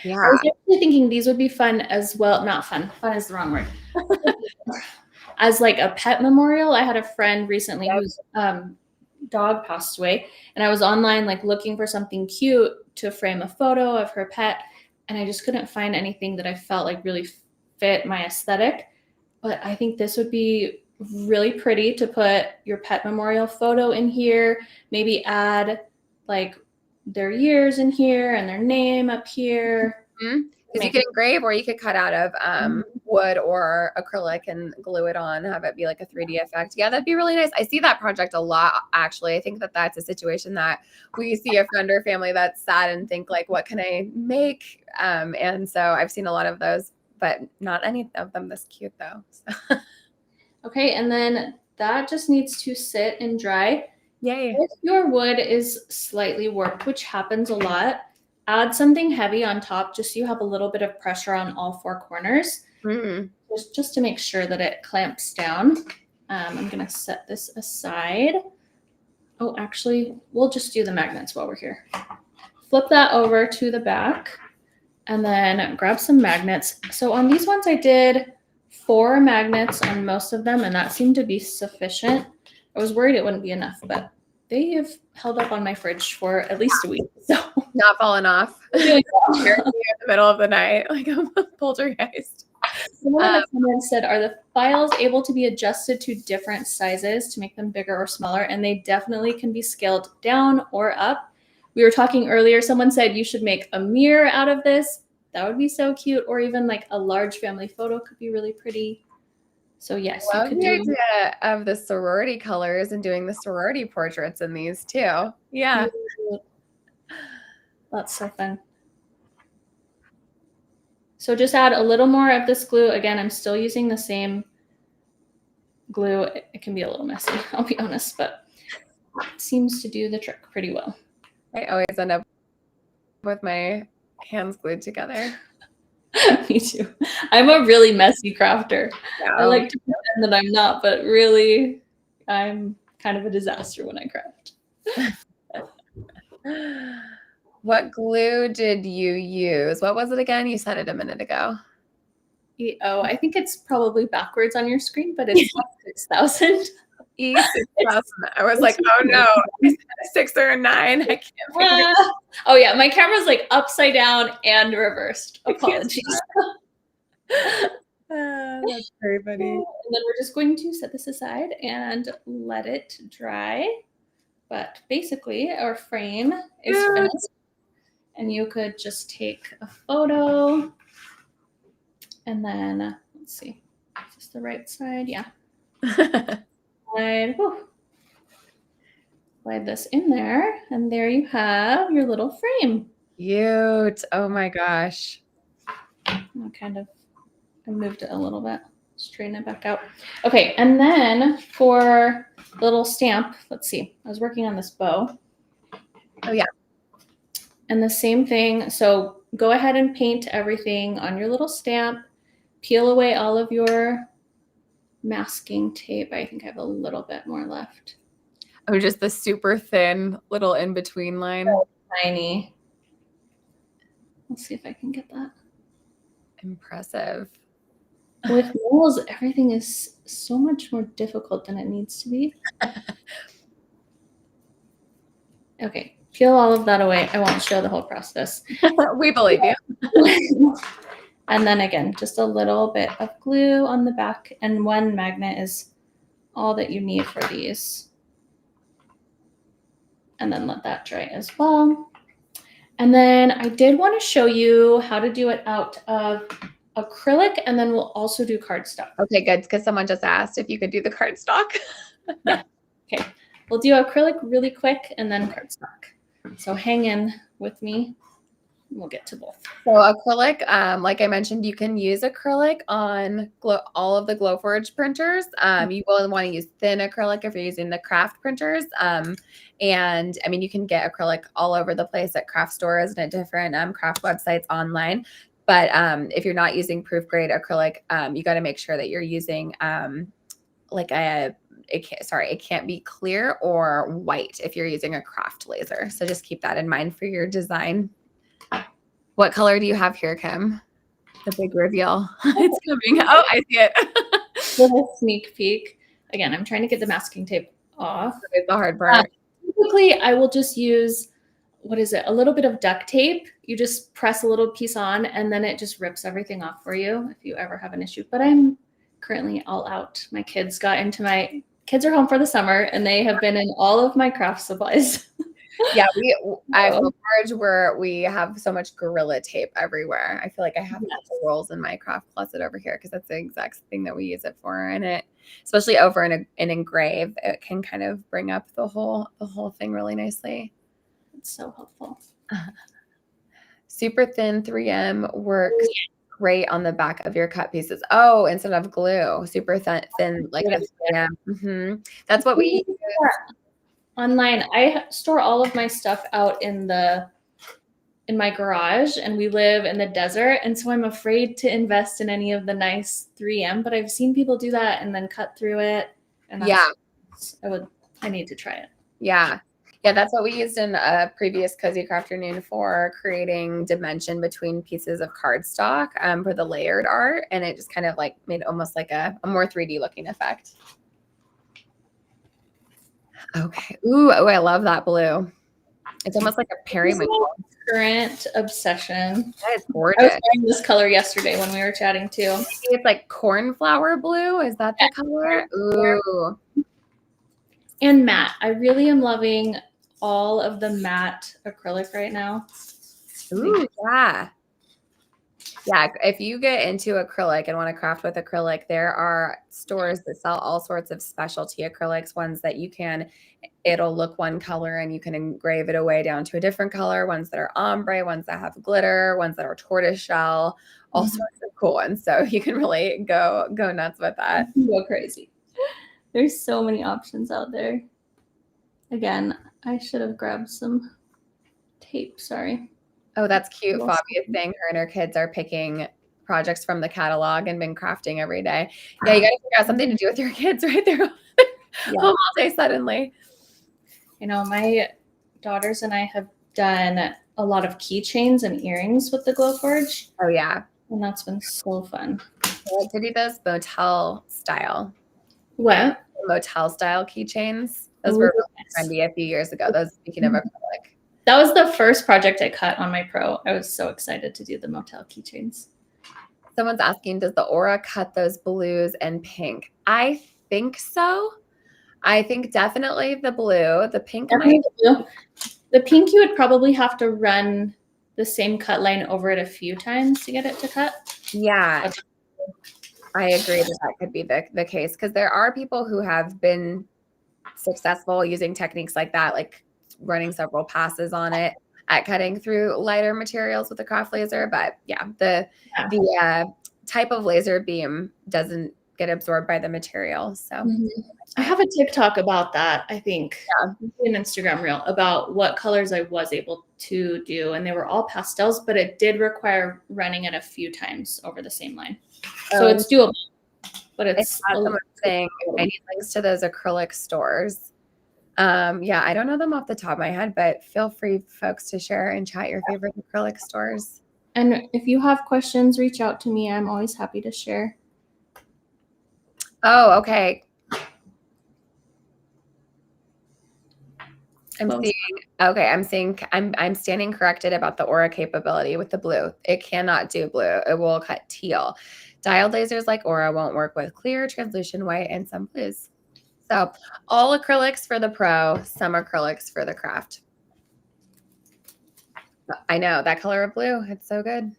I Yeah. was actually thinking these would be fun as well. Not fun. Fun is the wrong word. As like a pet memorial. I had a friend recently whose dog passed away, and I was online like looking for something cute to frame a photo of her pet, and I just couldn't find anything that I felt like really fit my aesthetic. But I think this would be really pretty to put your pet memorial photo in here, maybe add like their years in here and their name up here. Because you could engrave, or you could cut out of wood or acrylic and glue it on, have it be like a 3D effect. Yeah, that'd be really nice. I see that project a lot, actually. I think that that's a situation that we see a friend or family that's sad and think like, what can I make? And so I've seen a lot of those, but not any of them this cute though. So. Okay, and then that just needs to sit and dry. Yay. If your wood is slightly warped, which happens a lot, add something heavy on top just so you have a little bit of pressure on all four corners, just to make sure that it clamps down. I'm going to set this aside. Oh, actually, we'll just do the magnets while we're here. Flip that over to the back and then grab some magnets. So on these ones, I did 4 magnets on most of them, and that seemed to be sufficient. I was worried it wouldn't be enough, but they have held up on my fridge for at least a week. So not falling off. Here in the middle of the night, like a poltergeist. Someone in the comments said, are the files able to be adjusted to different sizes to make them bigger or smaller? And they definitely can be scaled down or up. We were talking earlier, someone said you should make a mirror out of this. That would be so cute. Or even like a large family photo could be really pretty. So yes, you could do the idea of the sorority colors and doing the sorority portraits in these too. Yeah. That's so fun. So just add a little more of this glue. Again, I'm still using the same glue. It can be a little messy, I'll be honest, but it seems to do the trick pretty well. I always end up with my hands glued together. Me too. I'm a really messy crafter. Yeah. I like to pretend that I'm not, but really, I'm kind of a disaster when I craft. What glue did you use? What was it again? You said it a minute ago. Oh, I think it's probably backwards on your screen, but it's 6,000. E6000. I was like, oh no, 6 or a 9. I can't figure it. Oh yeah, my camera's like upside down and reversed. Apologies. That's very funny. And then we're just going to set this aside and let it dry. But basically, our frame is finished. And you could just take a photo. And then, let's see, is this the right side? Yeah. Slide this in there, and there you have your little frame. Cute. Oh my gosh. I moved it a little bit. Straighten it back out. Okay, and then for the little stamp, let's see. I was working on this bow. Oh yeah. And the same thing. So go ahead and paint everything on your little stamp. Peel away all of your masking tape. I think I have a little bit more left. Oh, just the super thin little in-between line. So tiny. Let's see if I can get that. Impressive. With nails, everything is so much more difficult than it needs to be. Okay, peel all of that away. I won't show the whole process. We believe you. And then again, just a little bit of glue on the back, and 1 magnet is all that you need for these. And then let that dry as well. And then I did want to show you how to do it out of acrylic, and then we'll also do cardstock. Okay, good, because someone just asked if you could do the cardstock. Yeah. Okay, we'll do acrylic really quick and then cardstock. So hang in with me. We'll get to both. So acrylic, like I mentioned, you can use acrylic on all of the Glowforge printers. You will want to use thin acrylic if you're using the craft printers. And I mean, you can get acrylic all over the place at craft stores and at different craft websites online. But if you're not using proof grade acrylic, you got to make sure that you're using like a it can't be clear or white if you're using a craft laser. So just keep that in mind for your design. What color do you have here, Kim? The big reveal. It's coming. Oh, I see it. Little sneak peek. Again, I'm trying to get the masking tape off. It's the hard part. Typically, I will just use, what is it? A little bit of duct tape. You just press a little piece on and then it just rips everything off for you if you ever have an issue. But I'm currently all out. My kids are home for the summer and they have been in all of my craft supplies. Yeah, at Glowforge we have so much Gorilla tape everywhere. I feel like I have rolls in my craft closet over here because that's the exact thing that we use it for. And it, especially over an engrave, it can kind of bring up the whole thing really nicely. It's so helpful. Super thin 3M works great on the back of your cut pieces. Oh, instead of glue, super thin like a 3M. That's what we use. Online, I store all of my stuff out in my garage, and we live in the desert, and so I'm afraid to invest in any of the nice 3M, but I've seen people do that and then cut through it. And I need to try it. Yeah, that's what we used in a previous Cozy Crafternoon for creating dimension between pieces of cardstock for the layered art, and it just kind of like made almost like a more 3D looking effect. Okay. Ooh, I love that blue. It's almost like a periwinkle. Current obsession. That is gorgeous. I was wearing this color yesterday when we were chatting too. It's like cornflower blue. Is that the color? Ooh. And matte. I really am loving all of the matte acrylic right now. Ooh, yeah. Yeah, if you get into acrylic and want to craft with acrylic, there are stores that sell all sorts of specialty acrylics, ones that it'll look one color and you can engrave it away down to a different color, ones that are ombre, ones that have glitter, ones that are tortoise shell, all sorts of cool ones. So you can really go nuts with that. Go crazy. There's so many options out there. Again, I should have grabbed some tape, sorry. Oh, that's cute. Fabi is saying her and her kids are picking projects from the catalog and been crafting every day. Yeah, you got to figure out something to do with your kids right there. Home all day suddenly. You know, my daughters and I have done a lot of keychains and earrings with the Glowforge. Oh, yeah. And that's been so fun. I like to do those motel style. What? Motel style keychains. Those were really trendy a few years ago. Those, speaking of acrylic. That was the first project I cut on my Pro. I was so excited to do the motel keychains. Someone's asking, does the Aura cut those blues and pink? I think so. I think definitely the blue. The pink might. The pink, you would probably have to run the same cut line over it a few times to get it to cut. Yeah. I agree that could be the case, because there are people who have been successful using techniques like that, like running several passes on it at cutting through lighter materials with a craft laser. But yeah, the type of laser beam doesn't get absorbed by the material. So I have a TikTok about that, I think. An Instagram reel about what colors I was able to do. And they were all pastels, but it did require running it a few times over the same line. So it's doable. But it's saying I need links to those acrylic stores. Yeah, I don't know them off the top of my head, but feel free, folks, to share and chat your favorite acrylic stores. And if you have questions, reach out to me. I'm always happy to share. Oh, okay. I'm standing corrected about the Aura capability with the blue. It cannot do blue. It will cut teal. Dialed lasers like Aura won't work with clear, translucent white, and some blues. So all acrylics for the pro, some acrylics for the craft. I know that color of blue. It's so good.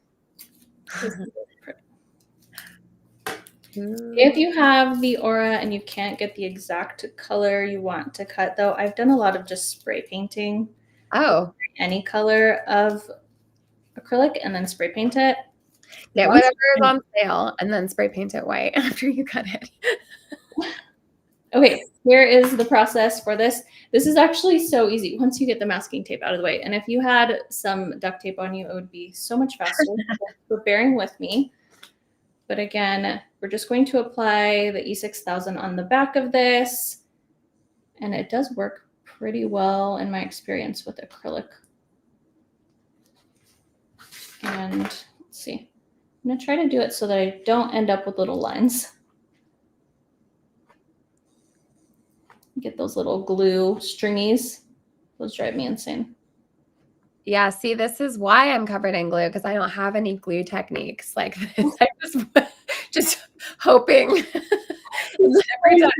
If you have the Aura and you can't get the exact color you want to cut, though, I've done a lot of just spray painting. Oh. Any color of acrylic and then spray paint it. Yeah, whatever is on sale and then spray paint it white after you cut it. Okay, here is the process for this. This is actually so easy once you get the masking tape out of the way. And if you had some duct tape on you, it would be so much faster. For bearing with me. But again, we're just going to apply the E6000 on the back of this. And it does work pretty well in my experience with acrylic. And let's see. I'm going to try to do it so that I don't end up with little lines. Get those little glue stringies. Those drive me insane. Yeah, see, this is why I'm covered in glue, because I don't have any glue techniques like this. I just hoping every time.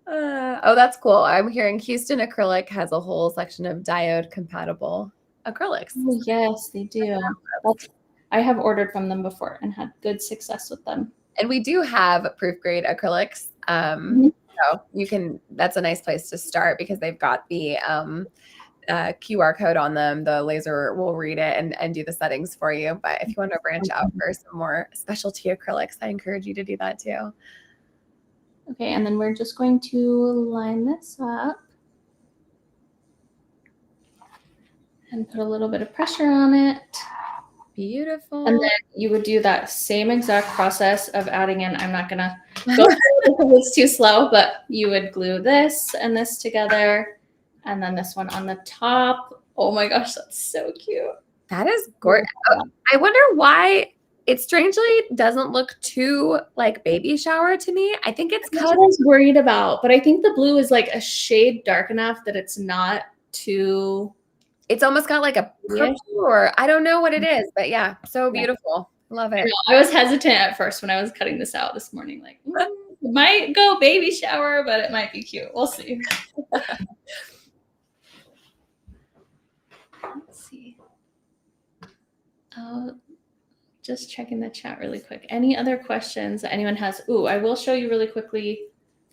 Oh, that's cool. I'm hearing Houston Acrylic has a whole section of diode compatible acrylics. Oh, yes, they do. I have ordered from them before and had good success with them. And we do have proof grade acrylics. So you can, that's a nice place to start because they've got the QR code on them. The laser will read it and do the settings for you. But if you want to branch out for some more specialty acrylics, I encourage you to do that too. Okay, and then we're just going to line this up and put a little bit of pressure on it. Beautiful. And then you would do that same exact process of adding in, I'm not gonna go through it because it's too slow, but you would glue this and this together, and then this one on the top. Oh my gosh, that's so cute. That is gorgeous. I wonder why it strangely doesn't look too like baby shower to me. I think it's what I was worried about, but I think the blue is like a shade dark enough that it's not too. It's almost got like a purple, or I don't know what it is, but yeah, so beautiful. Love it. I was hesitant at first when I was cutting this out this morning, like it might go baby shower, but it might be cute. We'll see. Let's see. Just checking the chat really quick. Any other questions that anyone has? Ooh, I will show you really quickly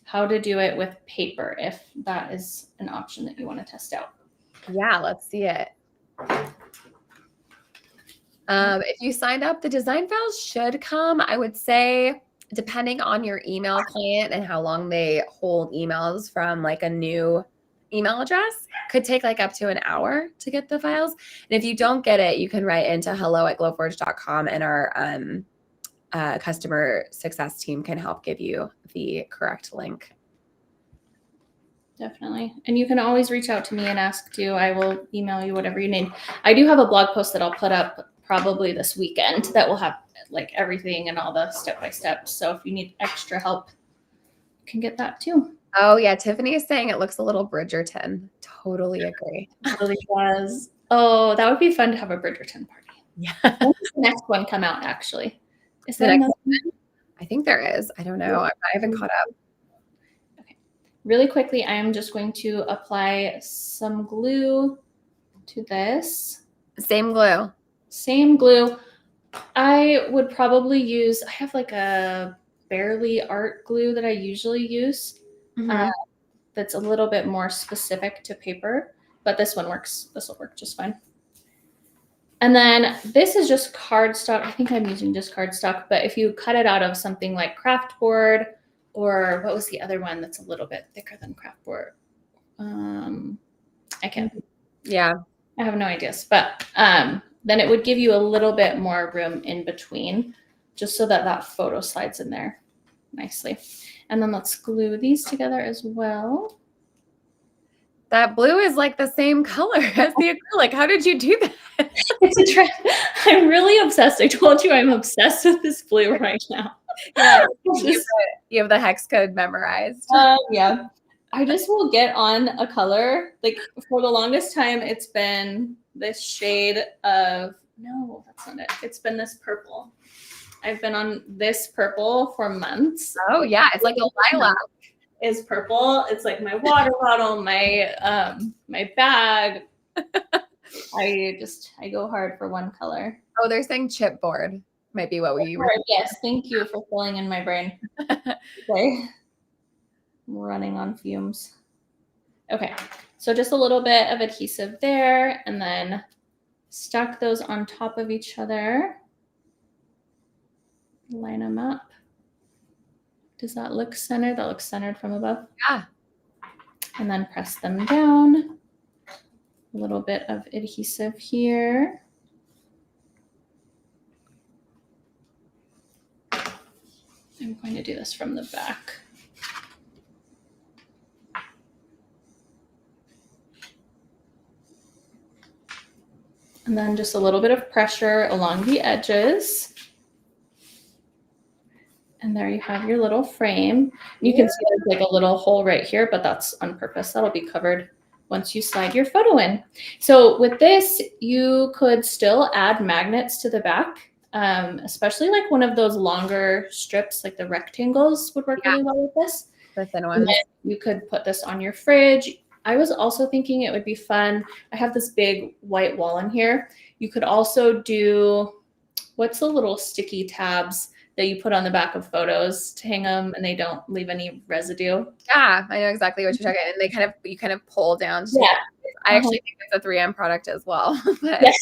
how to do it with paper if that is an option that you want to test out. Yeah, let's see it. If you signed up, the design files should come. I would say, depending on your email client and how long they hold emails from like a new email address, could take like up to an hour to get the files. And if you don't get it, you can write into hello@glowforge.com and our customer success team can help give you the correct link. Definitely. And you can always reach out to me and ask too. I will email you whatever you need. I do have a blog post that I'll put up probably this weekend that will have like everything and all the step-by-steps. So if you need extra help, you can get that too. Oh yeah, Tiffany is saying it looks a little Bridgerton. Totally agree. It really does. Oh, that would be fun to have a Bridgerton party. Yeah. When does the next one come out actually? Is there another one? I think there is. I don't know. I haven't caught up. Really quickly, I am just going to apply some glue to this. Same glue. Same glue. I would probably use, I have like a Barely art glue that I usually use. That's a little bit more specific to paper, but this one works. This will work just fine. And then this is just cardstock. I think I'm using just cardstock, but if you cut it out of something like craft board, or what was the other one that's a little bit thicker than craft board? I can't. Yeah. I have no ideas, but then it would give you a little bit more room in between, just so that that photo slides in there nicely. And then let's glue these together as well. That blue is like the same color as the acrylic. How did you do that? It's a trend. I'm really obsessed. I told you I'm obsessed with this blue right now. Yeah, you have the hex code memorized. Yeah. I just will get on a color. Like for the longest time, it's been this shade of, no, that's not it. It's been this purple. I've been on this purple for months. Oh yeah, it's like a lilac. Is purple. It's like my water bottle, my bag. I go hard for one color. Oh, they're saying chipboard might be what we. Yes, thank you for filling in my brain. Okay. I'm running on fumes. Okay, so just a little bit of adhesive there, and then stack those on top of each other. Line them up. Does that look centered? That looks centered from above. Yeah. And then press them down. A little bit of adhesive here. I'm going to do this from the back. And then just a little bit of pressure along the edges. And there you have your little frame. You can see there's like a little hole right here, but that's on purpose. That'll be covered once you slide your photo in. So with this, you could still add magnets to the back, especially like one of those longer strips, like the rectangles would work really well with this. The thin ones. And then you could put this on your fridge. I was also thinking it would be fun. I have this big white wall in here. You could also do, what's the little sticky tabs that you put on the back of photos to hang them and they don't leave any residue? Yeah, I know exactly what you're talking about. And they you kind of pull down. Yeah. I actually think it's a 3M product as well. But Yes.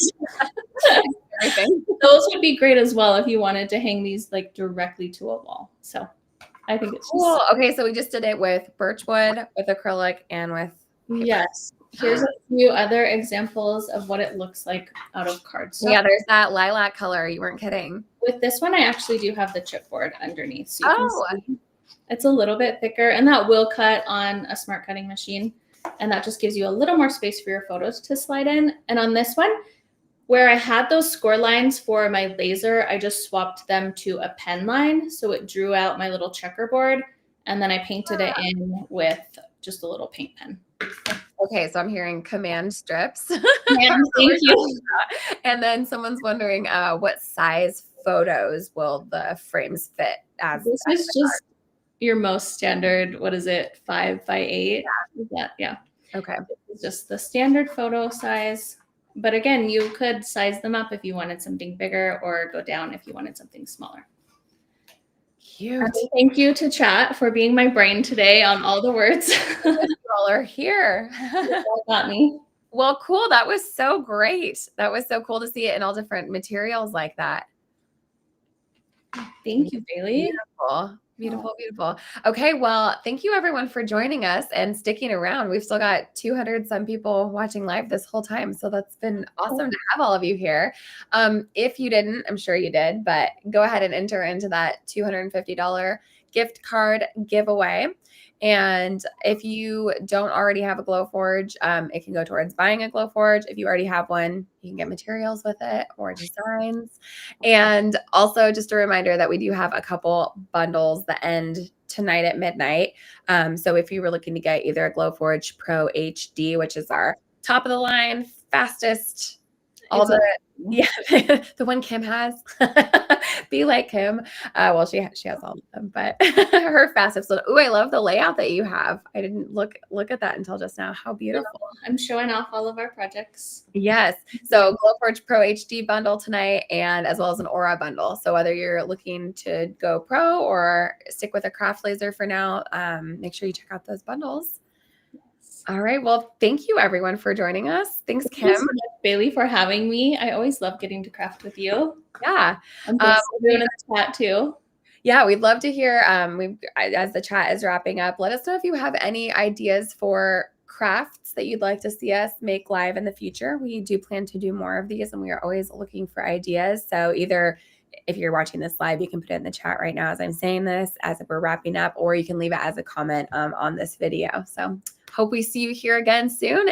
everything. Those would be great as well if you wanted to hang these like directly to a wall. So I think it's Cool. Okay, so we just did it with birchwood, with acrylic, and with paper. Yes. Here's a few other examples of what it looks like out of cardstock. Yeah, there's that lilac color. You weren't kidding. With this one, I actually do have the chipboard underneath. So you can see it's a little bit thicker, and that will cut on a smart cutting machine. And that just gives you a little more space for your photos to slide in. And on this one, where I had those score lines for my laser, I just swapped them to a pen line. So it drew out my little checkerboard, and then I painted it in with just a little paint pen. Okay, so I'm hearing command strips. Yeah, thank you. And then someone's wondering what size photos will the frames fit as? This is just your most standard, what is it, 5 by 8? Yeah. Is that, yeah. Okay. It's just the standard photo size. But again, you could size them up if you wanted something bigger or go down if you wanted something smaller. Cute. Thank you to chat for being my brain today on all the words. You all are here. That got me. Well, cool. That was so great. That was so cool to see it in all different materials like that. Thank you, Bailey. Beautiful. Beautiful, beautiful. Okay, well, thank you everyone for joining us and sticking around. We've still got 200 some people watching live this whole time. So that's been awesome to have all of you here. If you didn't, I'm sure you did, but go ahead and enter into that $250 gift card giveaway. And if you don't already have a Glowforge, it can go towards buying a Glowforge. If you already have one, you can get materials with it or designs. And also just a reminder that we do have a couple bundles that end tonight at midnight. So if you were looking to get either a Glowforge Pro HD, which is our top of the line, fastest, the one Kim has. Be like Kim. Well, she has all of them, but her fastest. Oh, I love the layout that you have. I didn't look at that until just now. How beautiful. I'm showing off all of our projects. Yes. So Glowforge Pro HD bundle tonight, and as well as an Aura bundle. So whether you're looking to go pro or stick with a craft laser for now, make sure you check out those bundles. All right. Well, thank you everyone for joining us. Thanks, Kim. Thanks so much, Bailey, for having me. I always love getting to craft with you. Yeah. And thanks for doing in the chat too. Yeah, we'd love to hear, as the chat is wrapping up, let us know if you have any ideas for crafts that you'd like to see us make live in the future. We do plan to do more of these, and we are always looking for ideas. So either if you're watching this live, you can put it in the chat right now as I'm saying this, as if we're wrapping up, or you can leave it as a comment on this video. So hope we see you here again soon.